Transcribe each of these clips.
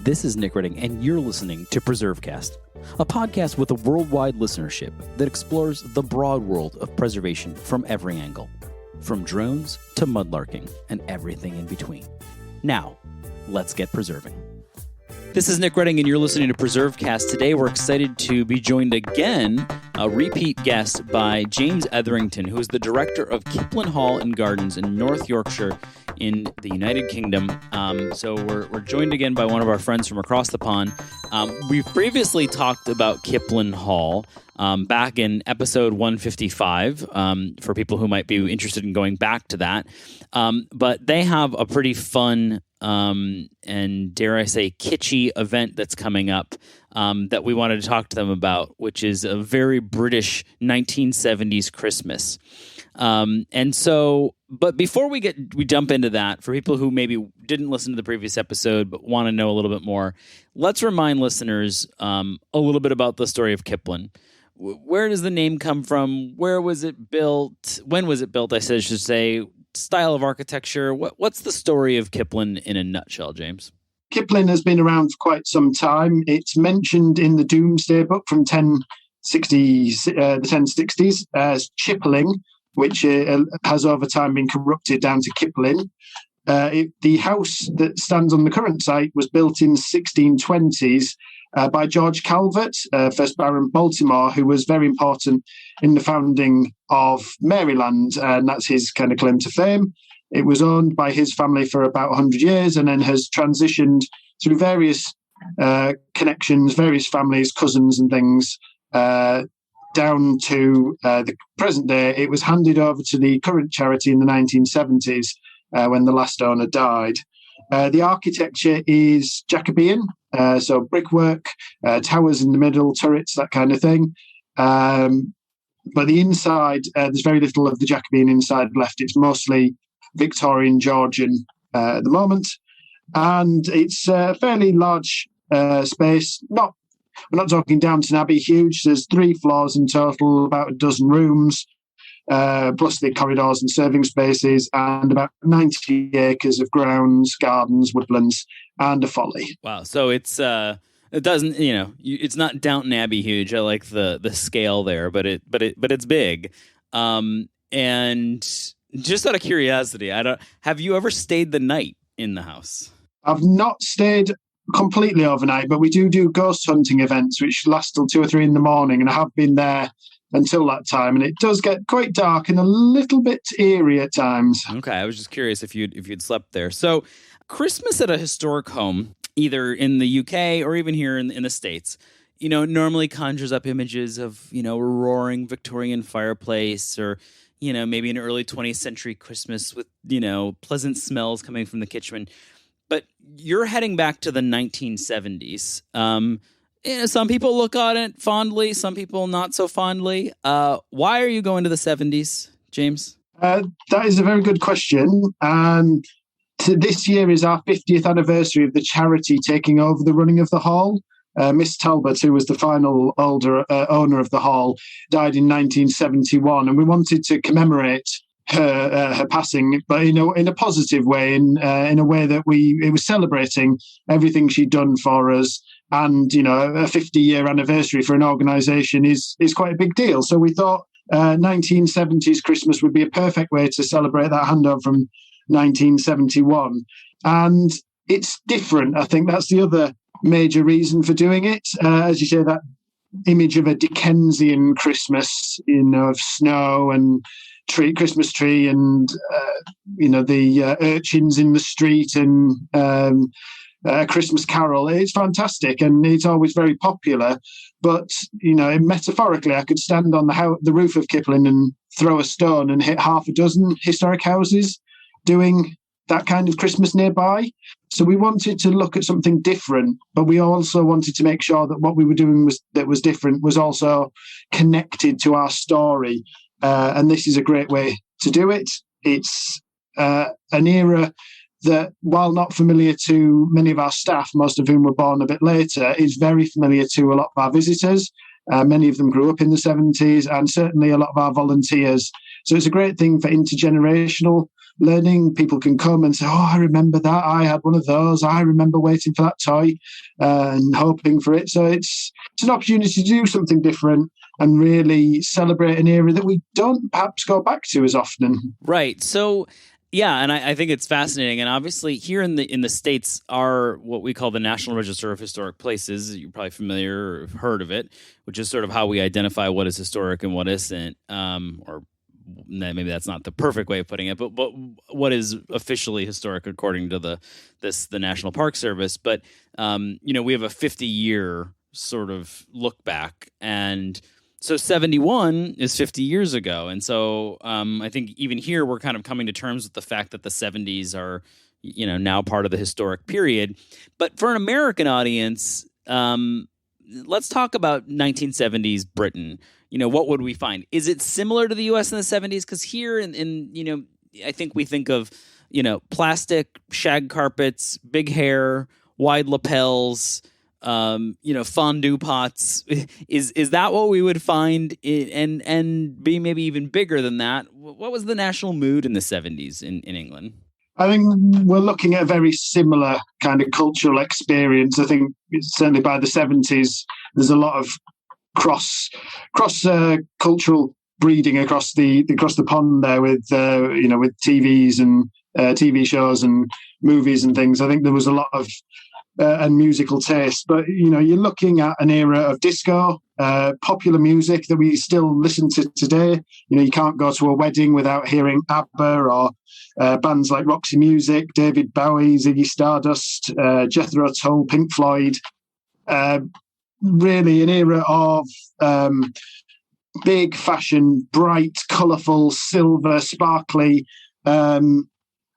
This is Nick Redding, and you're listening to PreserveCast, a podcast with a worldwide listenership that explores the broad world of preservation from every angle, from drones to mudlarking and everything in between. Now, let's get preserving. This is Nick Redding, and you're listening to PreserveCast. Today, we're excited to be joined again, a repeat guest by James Etherington, who is the Director of Kiplin Hall and Gardens in North Yorkshire in the United Kingdom. So we're joined again by one of our friends from across the pond. We've previously talked about Kiplin Hall back in episode 155, for people who might be interested in going back to that. But they have a pretty fun and, dare I say, kitschy event that's coming up that we wanted to talk to them about, which is a very British 1970s Christmas. But before we jump into that, for people who maybe didn't listen to the previous episode but want to know a little bit more, let's remind listeners a little bit about the story of Kiplin. Where does the name come from? Where was it built? When was it built? I should say. Style of architecture. What's the story of Kiplin in a nutshell, James? Kiplin has been around for quite some time. It's mentioned in the Doomsday Book from the 1060s as Chipling, which has over time been corrupted down to Kiplin. The house that stands on the current site was built in 1620s by George Calverts, first Baron Baltimore, who was very important in the founding of Maryland, and that's his kind of claim to fame. It was owned by his family for about 100 years and then has transitioned through various connections, various families, cousins and things, down to the present day. It was handed over to the current charity in the 1970s when the last owner died. The architecture is Jacobean, so brickwork, towers in the middle, turrets, that kind of thing. But the inside, there's very little of the Jacobean inside left. It's mostly Victorian, Georgian at the moment. And it's a fairly large space. We're not talking Downton Abbey huge. There's 3 floors in total, about a dozen rooms, plus the corridors and serving spaces, and about 90 acres of grounds, gardens, woodlands, and a folly. Wow! So it's it doesn't, it's not Downton Abbey huge. I like the scale there, but it's big. And just out of curiosity, have you ever stayed the night in the house? I've not stayed completely overnight, but we do ghost hunting events, which last till 2 or 3 in the morning, and I have been there until that time, and it does get quite dark and a little bit eerie at times. Okay, I was just curious if you'd slept there. So, Christmas at a historic home, either in the UK or even here in the States, normally conjures up images of a roaring Victorian fireplace, or maybe an early 20th century Christmas with pleasant smells coming from the kitchen. But you're heading back to the 1970s. Some people look on it fondly, some people not so fondly. Why are you going to the 70s, James? That is a very good question. And this year is our 50th anniversary of the charity taking over the running of the hall. Miss Talbot, who was the final owner of the hall, died in 1971, and we wanted to commemorate her passing, but in a positive way, in a way that it was celebrating everything she'd done for us. And, a 50-year anniversary for an organisation is quite a big deal. So we thought 1970s Christmas would be a perfect way to celebrate that handover from 1971. And it's different. I think that's the other major reason for doing it. As you say, that image of a Dickensian Christmas, of snow and Christmas tree and, the urchins in the street and A Christmas Carol. It's fantastic and it's always very popular. But, metaphorically, I could stand on the roof of Kiplin and throw a stone and hit half a dozen historic houses doing that kind of Christmas nearby. So we wanted to look at something different, but we also wanted to make sure that what we were doing was different, was also connected to our story. And this is a great way to do it. It's an era that, while not familiar to many of our staff, most of whom were born a bit later, is very familiar to a lot of our visitors. Many of them grew up in the 70s, and certainly a lot of our volunteers. So it's a great thing for intergenerational learning. People can come and say, oh, I remember that. I had one of those. I remember waiting for that toy and hoping for it. So it's an opportunity to do something different and really celebrate an era that we don't perhaps go back to as often. Right. So, yeah, and I think it's fascinating. And obviously, here in the States are what we call the National Register of Historic Places. You're probably familiar or have heard of it, which is sort of how we identify what is historic and what isn't. Or maybe that's not the perfect way of putting it, but what is officially historic according to the National Park Service. But we have a 50-year sort of look back, and so 71 is 50 years ago. And so I think even here we're kind of coming to terms with the fact that the 70s are, now part of the historic period. But for an American audience, let's talk about 1970s Britain. What would we find? Is it similar to the U.S. in the 70s? Because here I think we think of, plastic shag carpets, big hair, wide lapels, fondue pots. Is that what we would find? And be maybe even bigger than that. What was the national mood in the 70s in England? I think we're looking at a very similar kind of cultural experience. I think certainly by the 70s, there's a lot of cross cultural breeding across the pond there with with TVs and TV shows and movies and things. I think there was a lot of and musical taste, but you're looking at an era of disco, popular music that we still listen to today. You can't go to a wedding without hearing ABBA or bands like Roxy Music, David Bowie, Ziggy Stardust, Jethro Tull, Pink Floyd. Really an era of big fashion, bright, colourful, silver, sparkly.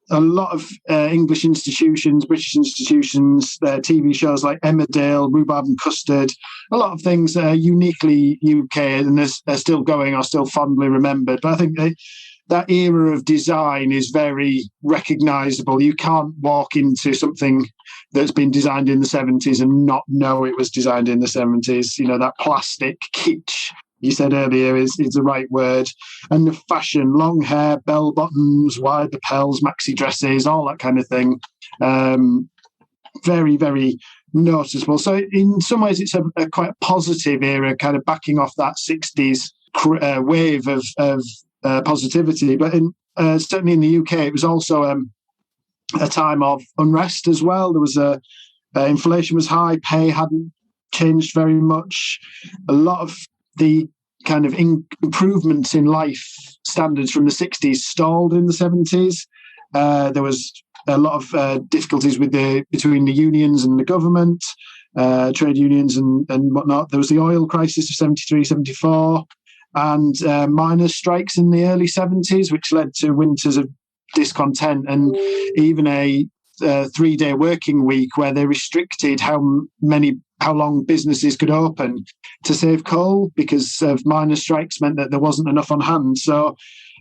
A lot of English institutions, British institutions, TV shows like Emmerdale, Rhubarb and Custard, a lot of things that are uniquely UK and are still going, are still fondly remembered. But I think that era of design is very recognisable. You can't walk into something that's been designed in the 70s and not know it was designed in the 70s. That plastic kitsch you said earlier is the right word. And the fashion, long hair, bell bottoms, wide lapels, maxi dresses, all that kind of thing. Very, very noticeable. So in some ways, it's a quite positive era, kind of backing off that 60s wave of positivity. But certainly in the UK, it was also a time of unrest as well. There was inflation was high, pay hadn't changed very much. A lot of the kind of improvements in life standards from the 60s stalled in the 70s. There was a lot of difficulties between the unions and the government, trade unions and whatnot. There was the oil crisis of 73, 74, and miners' strikes in the early 70s, which led to winters of discontent and even a 3-day working week where they restricted how long businesses could open to save coal because of miners' strikes meant that there wasn't enough on hand. So,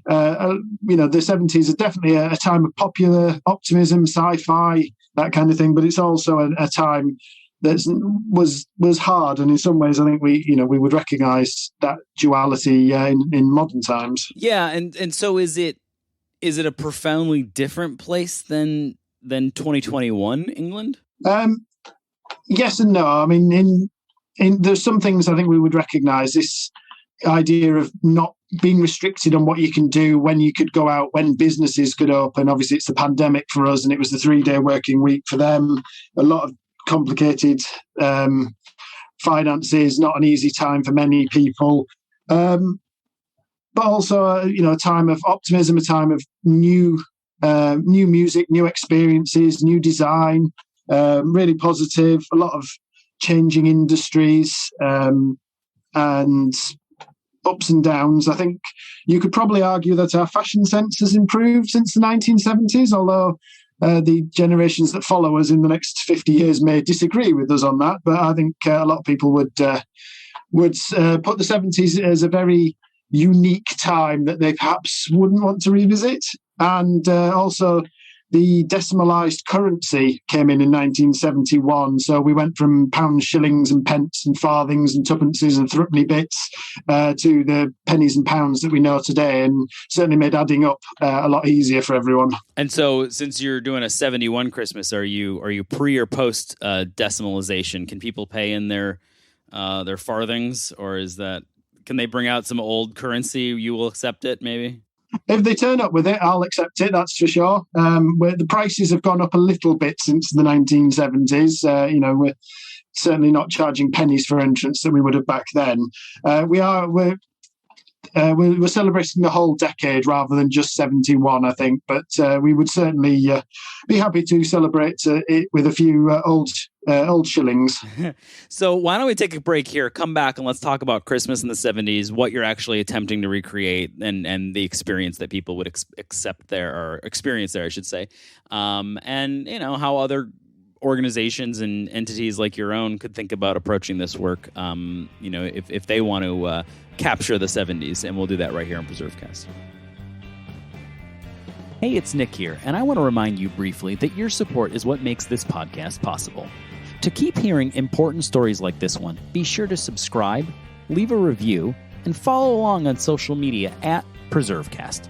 the 70s are definitely a time of popular optimism, sci-fi, that kind of thing. But it's also a time that was hard, and in some ways, I think we would recognise that duality in modern times. Yeah, and so is it a profoundly different place than 2021 England? Yes and no. I mean, there's some things I think we would recognise. This idea of not being restricted on what you can do, when you could go out, when businesses could open. Obviously, it's the pandemic for us, and it was the 3-day working week for them. A lot of complicated finances, not an easy time for many people. But also, a time of optimism, a time of new music, new experiences, new design. Really positive, a lot of changing industries and ups and downs. I think you could probably argue that our fashion sense has improved since the 1970s, although the generations that follow us in the next 50 years may disagree with us on that. But I think a lot of people would put the 70s as a very unique time that they perhaps wouldn't want to revisit. And also the decimalised currency came in 1971. So we went from pounds, shillings and pence and farthings and tuppences and threepenny bits to the pennies and pounds that we know today, and certainly made adding up a lot easier for everyone. And so since you're doing a 71 Christmas, are you pre or post decimalization? Can people pay in their farthings, or can they bring out some old currency? You will accept it, maybe? If they turn up with it, I'll accept it, that's for sure. Where the prices have gone up a little bit since the 1970s. We're certainly not charging pennies for entrance that we would have back then. We're celebrating the whole decade rather than just 71, I think. But we would certainly be happy to celebrate it with a few old shillings. So why don't we take a break here, come back, and let's talk about Christmas in the 70s, what you're actually attempting to recreate, and the experience that people would experience there, I should say. And, how other organizations and entities like your own could think about approaching this work, if they want to capture the 70s, and we'll do that right here on PreserveCast. Hey, it's Nick here, and I want to remind you briefly that your support is what makes this podcast possible. To keep hearing important stories like this one, be sure to subscribe, leave a review, and follow along on social media at PreserveCast.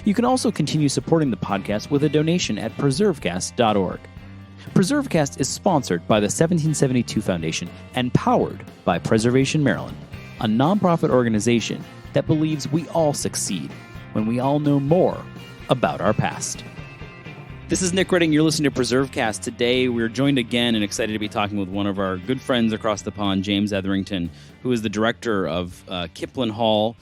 You can also continue supporting the podcast with a donation at PreserveCast.org. PreserveCast is sponsored by the 1772 Foundation and powered by Preservation Maryland, a nonprofit organization that believes we all succeed when we all know more about our past. This is Nick Redding. You're listening to PreserveCast. Today, we're joined again and excited to be talking with one of our good friends across the pond, James Etherington, who is the director of Kiplin Hall,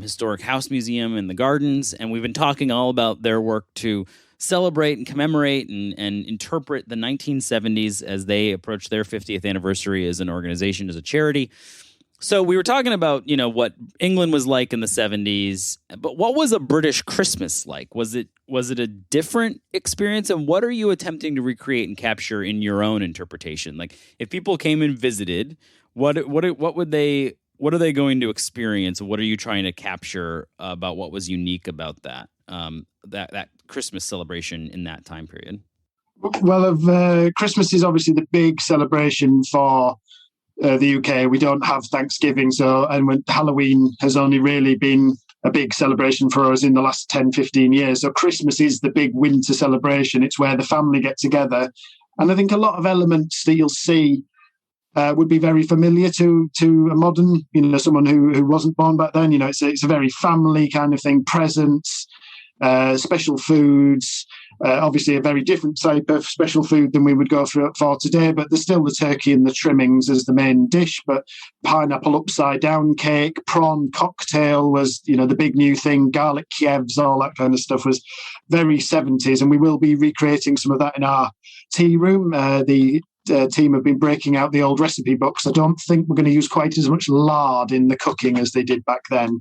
historic house museum in the gardens. And we've been talking all about their work to celebrate and commemorate and interpret the 1970s as they approach their 50th anniversary as an organization, as a charity. So we were talking about, what England was like in the 70s, but what was a British Christmas like? Was it a different experience? And what are you attempting to recreate and capture in your own interpretation? Like, if people came and visited, what are they going to experience? What are you trying to capture about what was unique about that Christmas celebration in that time period? Well, Christmas is obviously the big celebration for the UK. We don't have Thanksgiving, and Halloween has only really been a big celebration for us in the last 10, 15 years. So Christmas is the big winter celebration. It's where the family get together. And I think a lot of elements that you'll see would be very familiar to a modern, someone who wasn't born back then. It's a very family kind of thing, presents, special foods, obviously a very different type of special food than we would go for today, but there's still the turkey and the trimmings as the main dish, but pineapple upside down cake, prawn cocktail was, the big new thing, garlic Kievs, all that kind of stuff was very 70s, and we will be recreating some of that in our tea room. The team have been breaking out the old recipe books. I don't think we're going to use quite as much lard in the cooking as they did back then.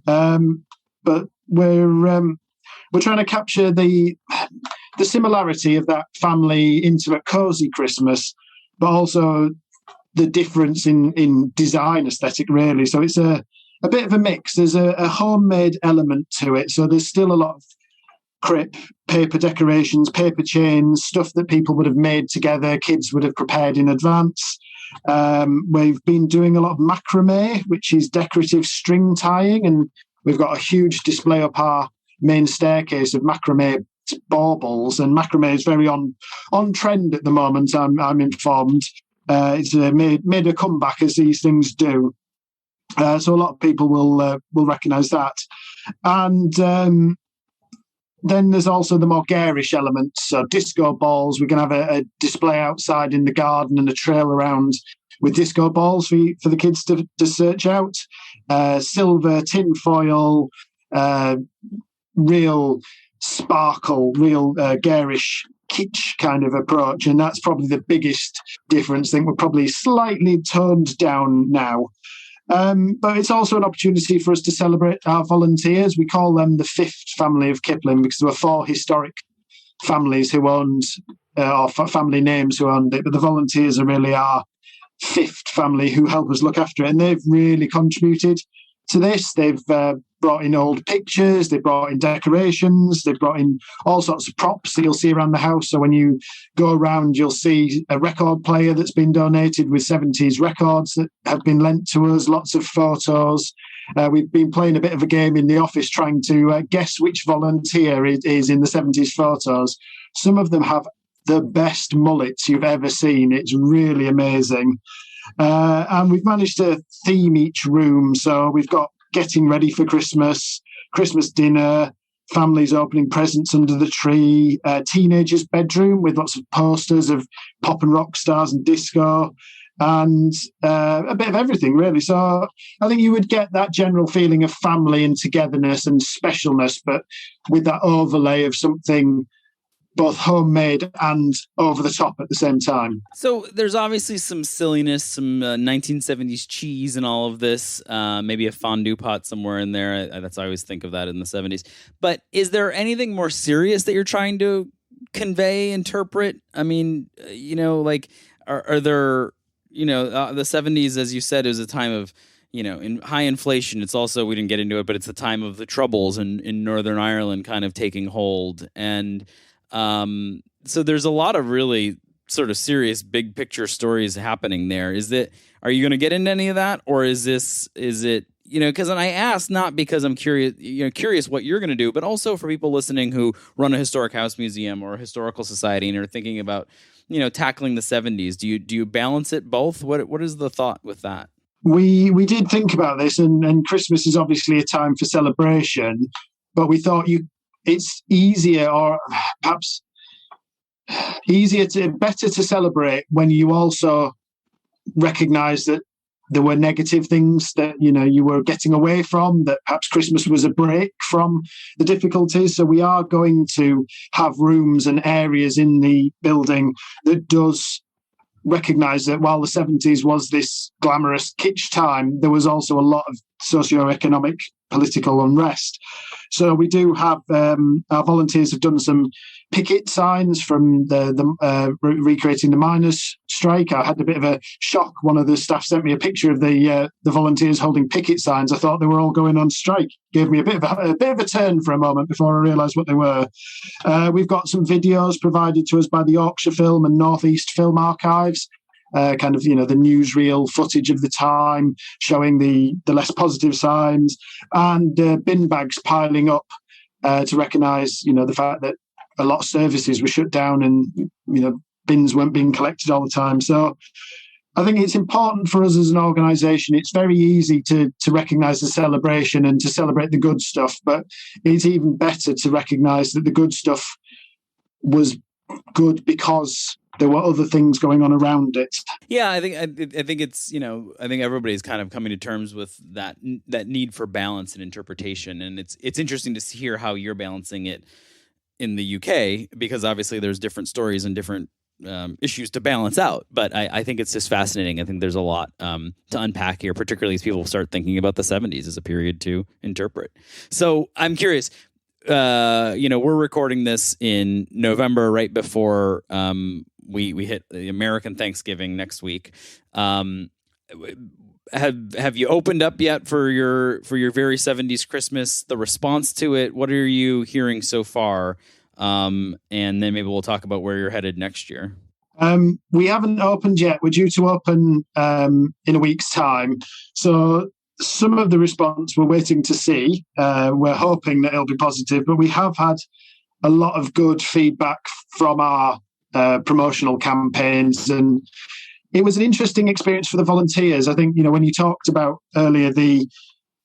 But we're trying to capture the similarity of that family, intimate, cozy Christmas, but also the difference in design aesthetic, really. So it's a bit of a mix. There's a homemade element to it. So there's still a lot of crêpe, paper decorations, paper chains, stuff that people would have made together, kids would have prepared in advance. We've been doing a lot of macrame, which is decorative string tying, and we've got a huge display up our main staircase of macrame baubles, and macrame is very on trend at the moment. I'm informed. It's made a comeback, as these things do. So a lot of people will recognise that. And then there's also the more garish elements. So disco balls. We're going to have a display outside in the garden and a trail around with disco balls for the kids to search out. Silver, tin foil, real sparkle, real garish kitsch kind of approach, and that's probably the biggest difference. I think we're probably slightly toned down now, but it's also an opportunity for us to celebrate our volunteers. We call them the fifth family of Kiplin because there were four historic families who owned, or family names who owned it, but the volunteers are really our fifth family who help us look after it, and they've really contributed to this. They've brought in old pictures, they've brought in decorations, they've brought in all sorts of props that you'll see around the house. So when you go around, you'll see a record player that's been donated with 70s records that have been lent to us, lots of photos. We've been playing a bit of a game in the office trying to guess which volunteer it is in the 70s photos. Some of them have the best mullets you've ever seen. It's really amazing. And we've managed to theme each room. So we've got getting ready for Christmas, Christmas dinner, families opening presents under the tree, teenagers' bedroom with lots of posters of pop and rock stars and disco, and a bit of everything, really. So I think you would get that general feeling of family and togetherness and specialness, but with that overlay of something both homemade and over the top at the same time. So there's obviously some silliness, some 1970s cheese and all of this, maybe a fondue pot somewhere in there. That's I always think of that in the 70s. But is there anything more serious that you're trying to convey, interpret? I mean, like, are there, the 70s, as you said, is a time of, in high inflation. It's also, we didn't get into it, but it's the time of the Troubles in Northern Ireland kind of taking hold. And so there's a lot of really sort of serious big picture stories happening there. Are you going to get into any of that? Or is it, because I ask not because I'm curious what you're going to do, but also for people listening who run a historic house museum or a historical society and are thinking about, tackling the 70s. Do you balance it both? What is the thought with that? We did think about this, and Christmas is obviously a time for celebration, but we thought it's easier, or perhaps better to celebrate when you also recognize that there were negative things that you were getting away from, that perhaps Christmas was a break from the difficulties. So we are going to have rooms and areas in the building that does recognize that while the 70s was this glamorous kitsch time, there was also a lot of socio-economic political unrest. So we do have our volunteers have done some picket signs from the recreating the miners' strike. I had a bit of a shock. One of the staff sent me a picture of the volunteers holding picket signs. I thought they were all going on strike. Gave me a bit of a turn for a moment before I realised what they were. We've got some videos provided to us by the Yorkshire Film and North East Film Archives. Kind of, the newsreel footage of the time, showing the less positive signs, and bin bags piling up to recognise, the fact that a lot of services were shut down and, bins weren't being collected all the time. So I think it's important for us as an organisation. It's very easy to recognise the celebration and to celebrate the good stuff, but it's even better to recognise that the good stuff was good because there were other things going on around it. Yeah, I think it's I think everybody's kind of coming to terms with that need for balance and interpretation, and it's interesting to hear how you're balancing it in the UK, because obviously there's different stories and different issues to balance out. But I think it's just fascinating. I think there's a lot to unpack here, particularly as people start thinking about the 70s as a period to interpret. So I'm curious. We're recording this in November, right before we hit the American Thanksgiving next week. Have you opened up yet for your very 70s Christmas? The response to it, what are you hearing so far? And then maybe we'll talk about where you're headed next year. We haven't opened yet. We're due to open in a week's time. So some of the response we're waiting to see. We're hoping that it'll be positive, but we have had a lot of good feedback from our promotional campaigns, and it was an interesting experience for the volunteers. I think, when you talked about earlier the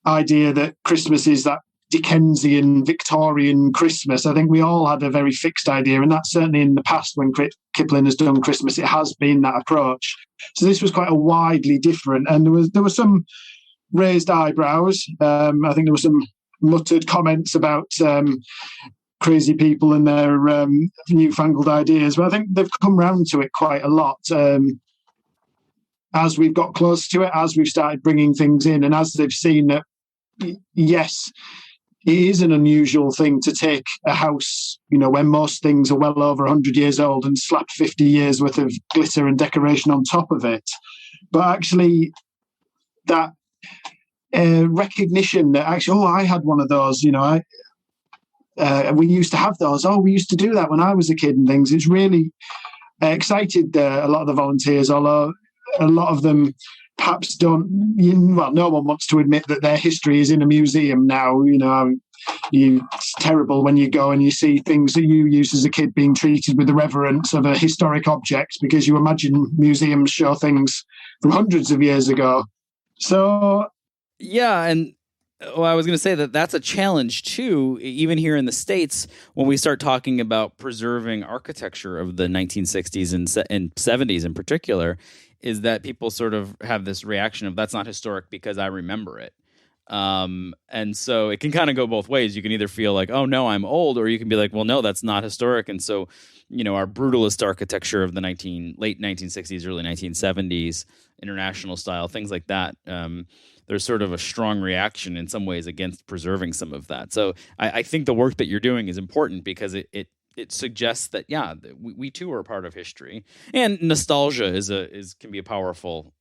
idea that Christmas is that Dickensian Victorian Christmas, I think we all had a very fixed idea, and that's certainly in the past when Kiplin has done Christmas, it has been that approach. So this was quite a widely different, and there was some raised eyebrows. I think there were some muttered comments about crazy people and their newfangled ideas, but I think they've come round to it quite a lot as we've got close to it, as we've started bringing things in, and as they've seen that, yes, it is an unusual thing to take a house, when most things are well over 100 years old, and slap 50 years worth of glitter and decoration on top of it. But actually, that recognition that actually, I had one of those, we used to have those. Oh, we used to do that when I was a kid and things. It's really excited a lot of the volunteers, although a lot of them perhaps don't, no one wants to admit that their history is in a museum now. It's terrible when you go and you see things that you used as a kid being treated with the reverence of a historic object, because you imagine museums show things from hundreds of years ago. So, yeah, and I was going to say that's a challenge too, even here in the States, when we start talking about preserving architecture of the 1960s and 70s in particular, is that people sort of have this reaction of that's not historic because I remember it. And so it can kind of go both ways. You can either feel like, oh no, I'm old, or you can be like, well, no, that's not historic. And so, our brutalist architecture of the late 1960s, early 1970s, international style, things like that, there's sort of a strong reaction in some ways against preserving some of that. So I think the work that you're doing is important because it suggests that, we too are a part of history, and nostalgia can be a powerful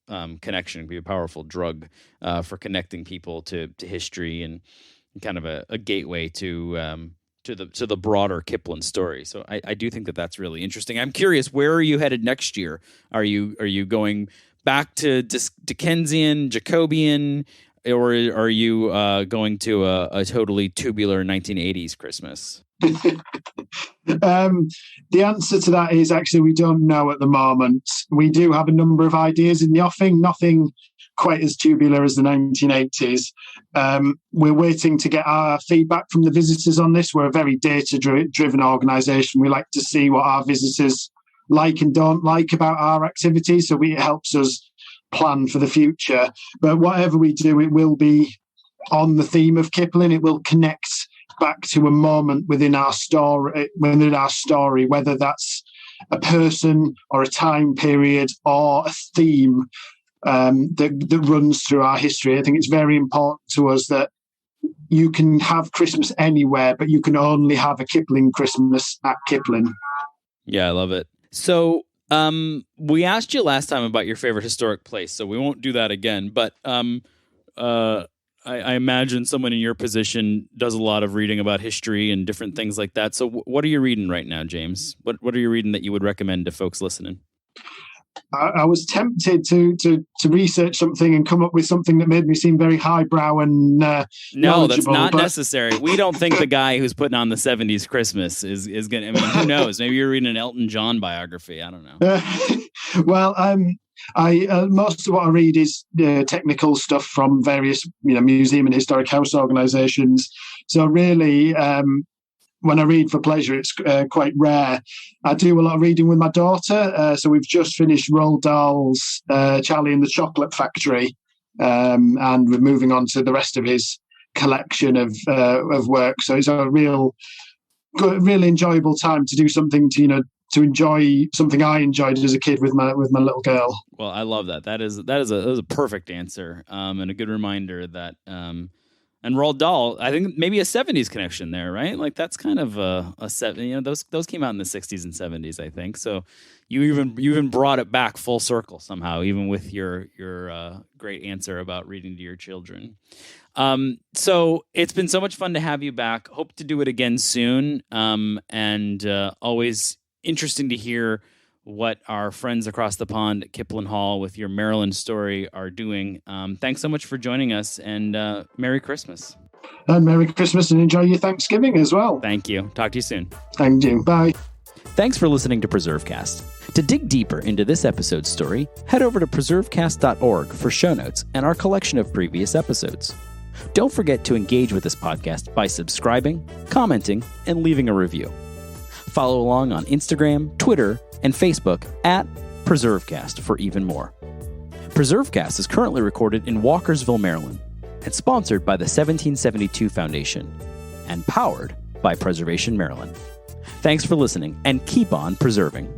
connection, can be a powerful drug for connecting people to history and kind of a gateway to the broader Kiplin story. So I do think that that's really interesting. I'm curious, where are you headed next year? Are you going back to Dickensian, Jacobean, or are you going to a totally tubular 1980s Christmas? The answer to that is actually we don't know at the moment. We do have a number of ideas in the offing, nothing quite as tubular as the 1980s. We're waiting to get our feedback from the visitors on this. We're a very data-driven organisation. We like to see what our visitors like and don't like about our activities, so it helps us plan for the future. But whatever we do, it will be on the theme of Kiplin. It will connect back to a moment within our story, whether that's a person or a time period or a theme that runs through our history. I think it's very important to us that you can have Christmas anywhere, but you can only have a Kiplin Christmas at Kiplin. Yeah, I love it. So we asked you last time about your favorite historic place, so we won't do that again. But I imagine someone in your position does a lot of reading about history and different things like that. So what are you reading right now, James? What are you reading that you would recommend to folks listening? I was tempted to research something and come up with something that made me seem very highbrow and no, that's not necessary. We don't think the guy who's putting on the 70s Christmas is going to, who knows? Maybe you're reading an Elton John biography. I don't know. Well, most of what I read is technical stuff from various museum and historic house organisations. So really, when I read for pleasure, it's quite rare. I do a lot of reading with my daughter. So we've just finished Roald Dahl's Charlie and the Chocolate Factory, and we're moving on to the rest of his collection of work. So it's a really enjoyable time to do something to enjoy something I enjoyed as a kid with my little girl. Well, I love that. That is a perfect answer, and a good reminder that. And Roald Dahl, I think maybe a 70s connection there, right? Like that's kind of a 70s. Those came out in the 60s and 70s, I think. So you even brought it back full circle somehow, even with your great answer about reading to your children. So it's been so much fun to have you back. Hope to do it again soon. And always interesting to hear what our friends across the pond at Kiplin Hall with your Maryland story are doing. Thanks so much for joining us, and Merry Christmas. And Merry Christmas, and enjoy your Thanksgiving as well. Thank you. Talk to you soon. Thank you. Bye. Thanks for listening to PreserveCast. To dig deeper into this episode's story, head over to preservecast.org for show notes and our collection of previous episodes. Don't forget to engage with this podcast by subscribing, commenting, and leaving a review. Follow along on Instagram, Twitter, and Facebook at PreserveCast for even more. PreserveCast is currently recorded in Walkersville, Maryland, and sponsored by the 1772 Foundation, and powered by Preservation Maryland. Thanks for listening, and keep on preserving.